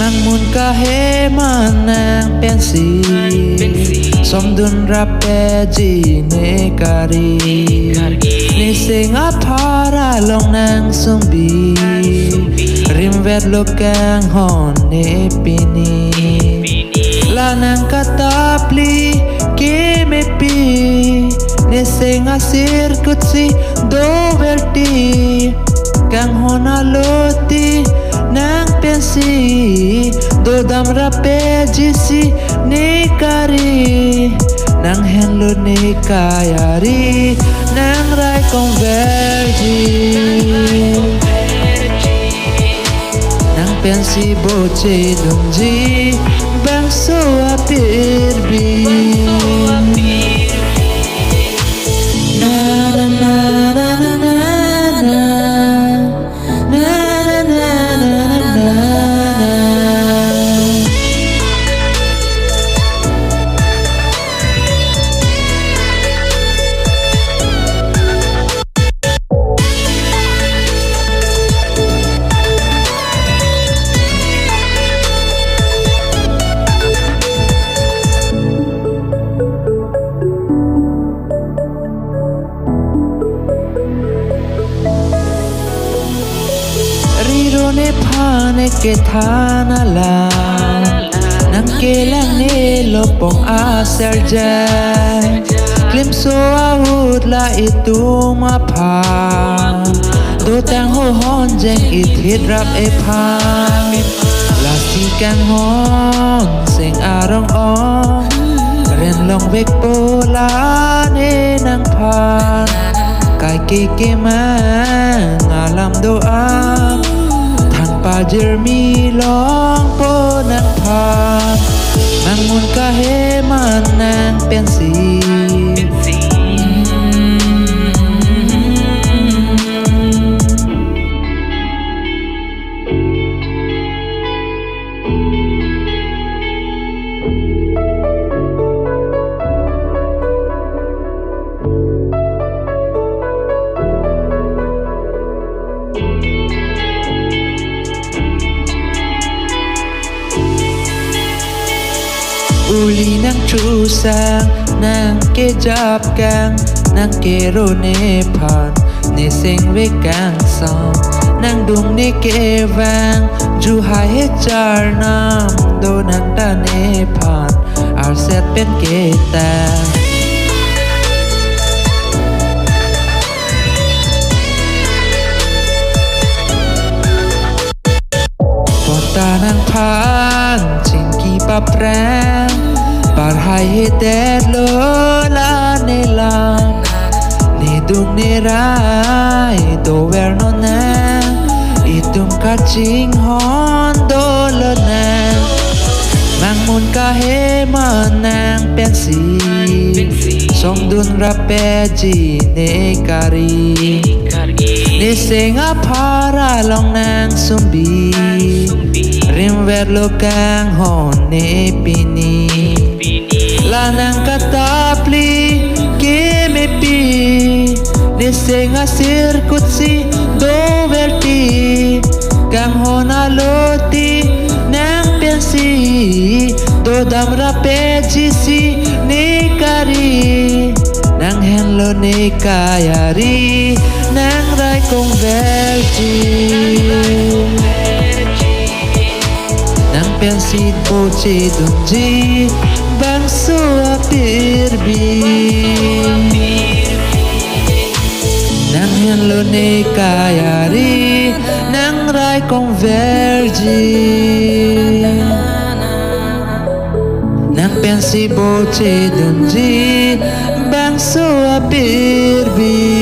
Mangmun kahe manang pensi Somdun rape jine kari Ni singa para long nang sumbi Rimvet lokang hon ne pini Lanang katapli keme pi Ni singa sirkut si doverti Kang hona loti nang pensi Dodam rape jisi ni kari Nang henlo ni kayari Nang rai convergi Nang pensi boce dungji Bang so apirbi Ne phane ke thana la nang ke lang ne lopong aser jai klim so ahut la itu ma pha do tang ho hon jeng it hit rap e pha la si kang hon sing arong ong ren long vek po la ne nang pha kai ke ma ngalam do am Pajer mi long po nang pa Mangmun kahe manang pensi Uli nang chusang nang ke jap kang nang ke ro ne pan ne sing ve kang song nang dung ne ke vang ju hai he char nam do nang ta ne pan ar set pen ke ta Pota nang pan ching ki pa prang Parhai ter lo la ne lang Ni dung ne rai do ver no na Itum ka ching hon do lo na Mangmun kahe manang pensi Somdun rape jine kari Ni singa para long nang sumbi Rimver lokang hon ne pini Lanang katapli keme pi Ni singa sirkut si doverti Kang hona loti nang pensi Dodam rape jisi ni kari Nang henlo ni kayari Nang rai convergi Nang pensi boce dungji Bang so apirbi Nang henlo ne kayari Nang rai convergi Nang pensi boce dungji Bang so apirbi